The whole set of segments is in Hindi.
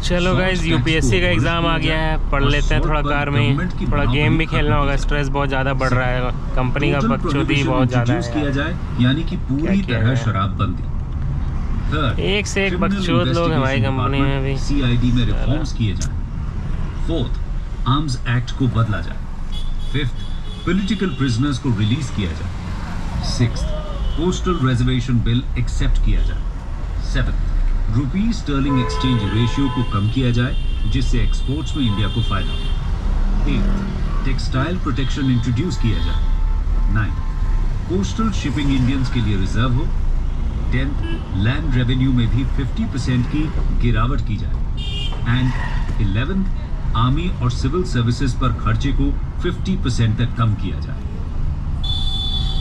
चलो गाइज यूपीएससी का एग्ज़ाम आ गया है, पढ़ लेते हैं थोड़ा कार में, थोड़ा गेम भी खेलना होगा। स्ट्रेस बहुत ज़्यादा बढ़ रहा है, कंपनी का बकचोदी बहुत ज़्यादा है किया जाए, यानी कि पूरी तरह शराबबंदी। एक से एक बकचोद लोग हैं भाई कंपनी में भी। सीआईडी में रिफॉर्म्स किए जाए। फोर्थ, आर्म्स एक्ट को बदला जाए। फिफ्थ, पॉलिटिकल प्रिजनर्स को रिलीज किया जाए। Sixth, postal reservation bill accept किया जाए। Seventh, rupee sterling exchange ratio को कम किया जाए, जिससे एक्सपोर्ट्स में इंडिया को फायदा हो। एट्थ, टेक्सटाइल प्रोटेक्शन इंट्रोड्यूस किया जाए। नाइन्थ, कोस्टल शिपिंग इंडियंस के लिए रिजर्व हो। 10th, लैंड रेवेन्यू में भी 50% की गिरावट की जाए। एंड 11th, आर्मी और सिविल सर्विसेज पर खर्चे को 50% तक कम किया जाए।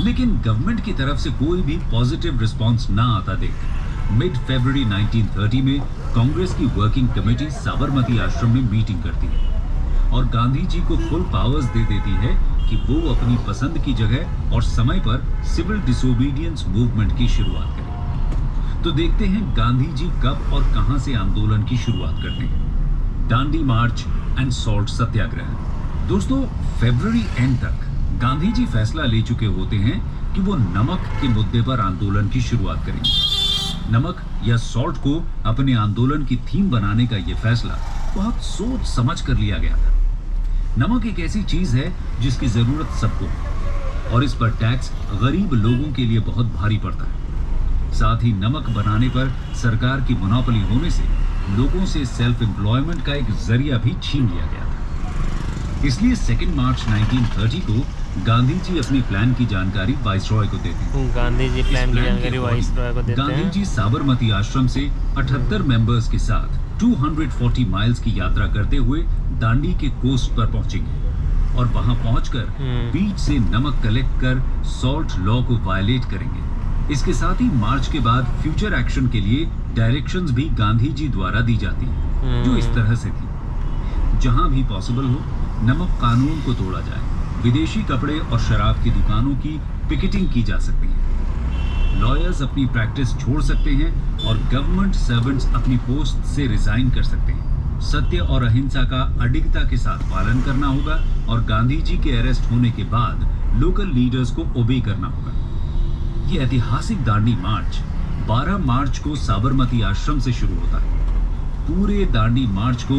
लेकिन गवर्नमेंट की तरफ से कोई भी पॉजिटिव रिस्पांस ना आता देख मिड फरवरी 1930 में कांग्रेस की वर्किंग कमेटी साबरमती आश्रम में मीटिंग करती है और गांधी जी को फुल पावर्स दे देती है कि वो अपनी पसंद की जगह और समय पर सिविल डिसोबीडियंस मूवमेंट की शुरुआत करें। तो देखते हैं गांधी जी कब और कहां से आंदोलन की शुरुआत करते हैं। दांडी मार्च एंड सॉल्ट सत्याग्रह। दोस्तों, फरवरी एंड तक गांधी जी फैसला ले चुके होते हैं कि वो नमक के मुद्दे पर आंदोलन की शुरुआत करेंगे। नमक या सॉल्ट को अपने आंदोलन की थीम बनाने का यह फैसला बहुत सोच समझ कर लिया गया था। नमक एक ऐसी चीज है जिसकी जरूरत सबको है और इस पर टैक्स गरीब लोगों के लिए बहुत भारी पड़ता है। साथ ही नमक बनाने पर सरकार की मोनोपोली होने से लोगों से सेल्फ एम्प्लॉयमेंट का एक जरिया भी छीन लिया गया था। इसलिए 2 मार्च 1930 को गांधी जी अपनी प्लान की जानकारी वाइसरॉय को देते हैं। गांधी जी प्लान की जानकारी वाइसरॉय को देते हैं। गांधी जी साबरमती आश्रम से 78 मेंबर्स के साथ 240 माइल्स की यात्रा करते हुए दांडी के कोस्ट पर पहुंचेंगे और वहां पहुंचकर बीच से नमक कलेक्ट कर सॉल्ट लॉ को वायलेट करेंगे। इसके साथ ही मार्च के बाद फ्यूचर एक्शन के लिए डायरेक्शंस भी गांधी जी द्वारा दी जाती हैं, जो इस तरह से थी। जहां भी पॉसिबल हो नमक कानून को तोड़ा जाए, विदेशी कपड़े और शराब की दुकानों की पिकेटिंग की जा सकती है, लॉयर्स अपनी प्रैक्टिस छोड़ सकते हैं और गवर्नमेंट सर्वेंट्स अपनी पोस्ट से रिजाइन कर सकते हैं। सत्य और अहिंसा का अडिगता के साथ पालन करना होगा और गांधी जी के अरेस्ट होने के बाद लोकल लीडर्स को ओबे करना होगा। ये ऐतिहासिक दांडी मार्च 12 मार्च को साबरमती आश्रम से शुरू होता है। पूरे दांडी मार्च को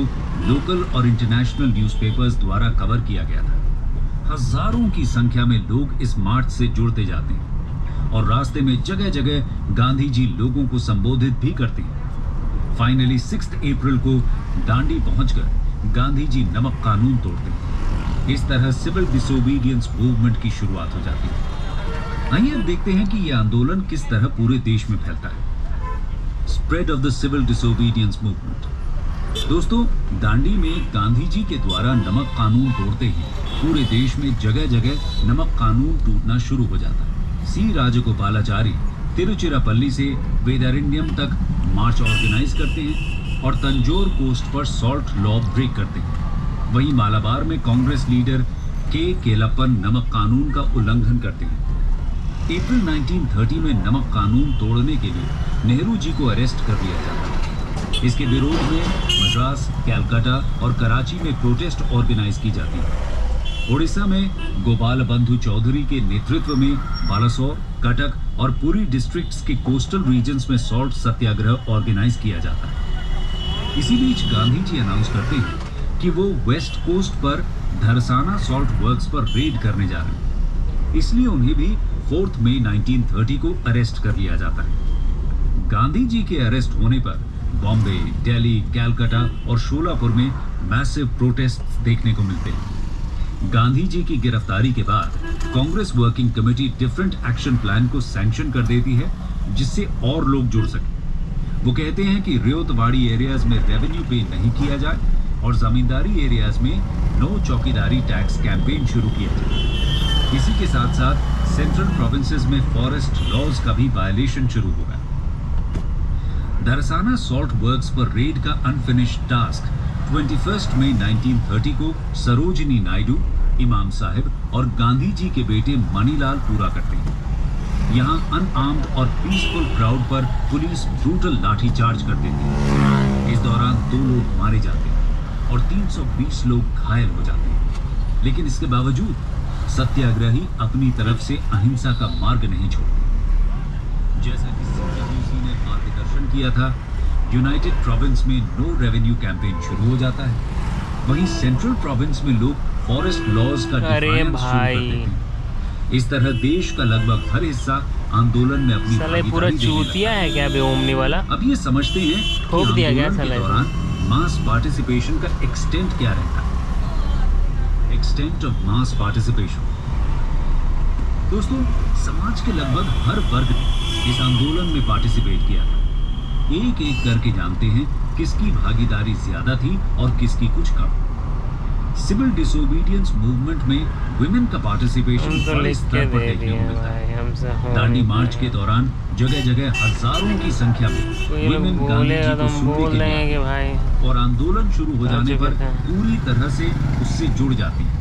लोकल और इंटरनेशनल न्यूज़पेपर्स द्वारा कवर किया गया था। हजारों की संख्या में लोग इस मार्च से जुड़ते जाते हैं और रास्ते में जगह जगह गांधी जी लोगों को संबोधित भी करते हैं। फाइनली 6 अप्रैल को दांडी पहुंचकर गांधी जी नमक कानून तोड़ते हैं। इस तरह सिविल डिसोबीडियंस मूवमेंट की शुरुआत हो जाती है। आइए अब देखते हैं कि यह आंदोलन किस तरह पूरे देश में फैलता है। Spread of the civil disobedience movement. दोस्तों, दांडी में गांधी जी के द्वारा नमक कानून तोड़ते ही पूरे देश में जगह जगह नमक कानून टूटना शुरू हो जाता है। सी राजगोपालाचारी तिरुचिरापल्ली से वेदारण्यम तक मार्च ऑर्गेनाइज करते हैं और तंजौर कोस्ट पर सॉल्ट लॉ ब्रेक करते हैं। वहीं मालाबार में कांग्रेस लीडर के केलप्पन नमक कानून का उल्लंघन करते हैं। अप्रैल 1930 में नमक कानून तोड़ने के लिए नेहरू जी को अरेस्ट कर लिया जाता है। इसके विरोध में मद्रास, कैलकाटा और कराची में प्रोटेस्ट ऑर्गेनाइज की जाती है। ओडिशा में गोपाल बंधु चौधरी के नेतृत्व में बालासोर, कटक और पुरी डिस्ट्रिक्ट्स के कोस्टल रीजन्स में सॉल्ट सत्याग्रह ऑर्गेनाइज किया जाता है। इसी बीच गांधी जी अनाउंस करते हैं कि वो वेस्ट कोस्ट पर धरसाना सॉल्ट वर्क्स पर रेड करने जा रहे हैं। इसलिए उन्हें भी 4 मई 1930 को अरेस्ट कर लिया जाता है। गांधी जी के अरेस्ट होने पर बॉम्बे, दिल्ली, कैलकाटा और शोलापुर में मैसिव प्रोटेस्ट देखने को मिलते हैं। गांधी जी की गिरफ्तारी के बाद Congress working committee different action plan को सैंक्शन कर देती है, जिससे और लोग जुड़ सके। वो कहते हैं कि रियोतवाड़ी एरियाज में रेवेन्यू पे नहीं किया जाए और जमींदारी एरियाज में नो चौकीदारी टैक्स कैंपेन शुरू किया जाए। इसी के साथ साथ सेंट्रल प्रोविंसेस में फॉरेस्ट लॉज का भी वायलेशन शुरू होगा। दरसाना सॉल्ट वर्क्स पर रेड का अनफिनिश्ड टास्क 21 मई 1930 को सरोजिनी नायडू, इमाम साहब और गांधी जी के बेटे मणिलाल पूरा करते हैं। यहाँ अनआर्म्ड और पीसफुल क्राउड पर पुलिस ब्रूटल लाठीचार्ज कर देती है। इस दौरान 2 लोग मारे जाते हैं और 320 लोग घायल हो जाते हैं। लेकिन इसके बावजूद सत्याग्रही अपनी तरफ से अहिंसा का मार्ग नहीं छोड़ते। जैसा कि CWC ने मार्गदर्शन किया था, यूनाइटेड प्रोविंस में नो रेवेन्यू कैंपेन शुरू हो जाता है। वहीं सेंट्रल प्रोविंस में लोग फॉरेस्ट लॉज का डिफायंस शुरू कर देते हैं। इस तरह देश का लगभग हर हिस्सा आंदोलन में अपनी साले पूरा चूतिया है क्या बे ओमनी वाला? अब ये समझते हैं ठोक कि दिया गया आंदोलन साले के दौरान मास पार्टिसिपेशन का एक्सटेंट क्या रहता है। Extent of mass participation. दोस्तों, समाज के लगभग हर वर्ग ने इस आंदोलन में पार्टिसिपेट किया था। एक एक करके जानते हैं किसकी भागीदारी ज्यादा थी और किसकी कुछ कम। सिविल डिसोबीडियंस मूवमेंट में वुमेन का पार्टिसिपेशन बड़े स्तर पर देखने को मिलता है। दांडी मार्च के दौरान जगह जगह हजारों की संख्या में वुमेन गांधी जी को सुनने के लिए भाई, और आंदोलन शुरू हो जाने पर पूरी तरह से उससे जुड़ जाती हैं।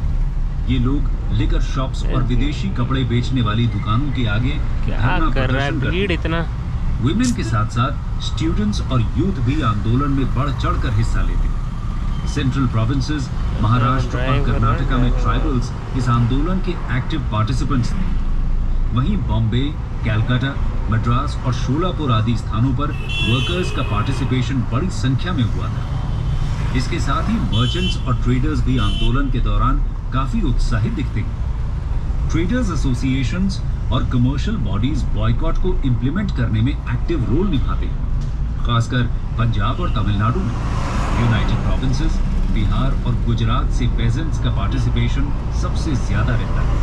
ये लोग लिकर शॉप्स और विदेशी कपड़े बेचने वाली दुकानों के आगे क्या कर रहा है भीड़ इतना। वुमेन के साथ साथ स्टूडेंट्स और यूथ भी आंदोलन में बढ़ चढ़कर हिस्सा लेते हैं। सेंट्रल प्रोविंसेस, महाराष्ट्र और कर्नाटका में ट्राइबल्स इस आंदोलन के एक्टिव पार्टिसिपेंट्स थे। वहीं बॉम्बे, कलकत्ता, मद्रास और शोलापुर आदि स्थानों पर वर्कर्स का पार्टिसिपेशन बड़ी संख्या में हुआ था। इसके साथ ही मर्चेंट्स और ट्रेडर्स भी आंदोलन के दौरान काफी उत्साहित दिखते हैं। ट्रेडर्स एसोसिएशंस और कमर्शियल बॉडीज बॉयकॉट को इम्प्लीमेंट करने में एक्टिव रोल निभाते हैं, खासकर पंजाब और तमिलनाडु में। यूनाइटेड प्रोविंसेस, बिहार और गुजरात से पेजेंट्स का पार्टिसिपेशन सबसे ज्यादा रहता है।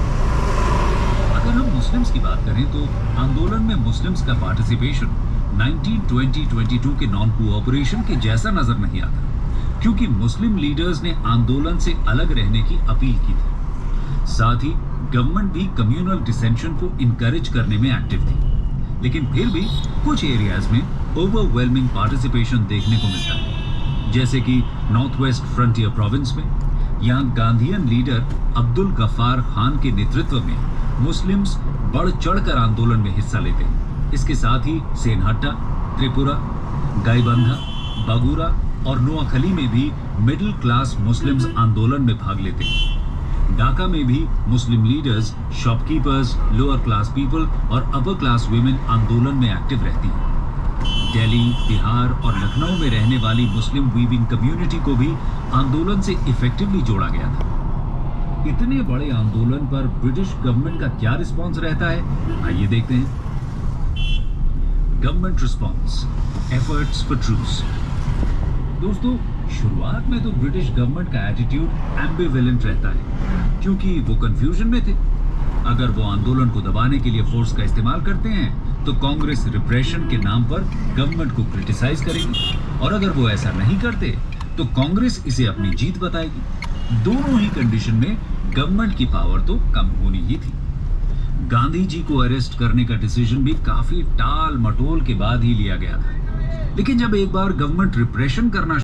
अगर हम मुस्लिम्स की बात करें तो आंदोलन में मुस्लिम्स का पार्टिसिपेशन 1920-22 के नॉन कोऑपरेशन के जैसा नजर नहीं आता, क्योंकि मुस्लिम लीडर्स ने आंदोलन से अलग रहने की अपील की थी। साथ ही गवर्नमेंट भी कम्युनल डिसेंशन को इनकरेज करने में एक्टिव थी। लेकिन फिर भी कुछ एरियाज में ओवरवेलमिंग पार्टिसिपेशन देखने को मिलता है, जैसे कि नॉर्थ वेस्ट फ्रंटियर प्रोविंस में। यहाँ गांधीयन लीडर अब्दुल गफ्फार खान के नेतृत्व में मुस्लिम्स बढ़ चढ़कर आंदोलन में हिस्सा लेते हैं। इसके साथ ही सेनहट्टा, त्रिपुरा, गाईबंधा, बागूरा और नोआखली में भी मिडिल क्लास मुस्लिम्स आंदोलन में भाग लेते हैं। ढाका में भी मुस्लिम leaders, shopkeepers, lower class people और अपर क्लास वुमेन आंदोलन में एक्टिव रहती हैं। दिल्ली, बिहार और लखनऊ में रहने वाली मुस्लिम वीविंग कम्युनिटी को भी आंदोलन से इफेक्टिवली जोड़ा गया था। इतने बड़े आंदोलन पर ब्रिटिश गवर्नमेंट का क्या रिस्पांस रहता है, आइए देखते हैं। Government response, efforts for truce. दोस्तों, शुरुआत में तो ब्रिटिश गवर्नमेंट का एटीट्यूड एम्बिवेलेंट रहता है, क्योंकि वो कंफ्यूजन में थे। अगर वो आंदोलन को दबाने के लिए फोर्स का इस्तेमाल करते हैं तो कांग्रेस रिप्रेशन के नाम पर गवर्नमेंट को क्रिटिसाइज करेगी, और अगर वो ऐसा नहीं करते तो कांग्रेस इसे अपनी जीत बताएगी। दोनों ही कंडीशन में गवर्नमेंट की पावर तो कम होनी ही थी। गांधी जी को अरेस्ट करने का डिसीजन भी काफी टाल मटोल के बाद ही लिया गया था। लेकिन जब एक बार गवर्नमेंट रिप्रेशन करना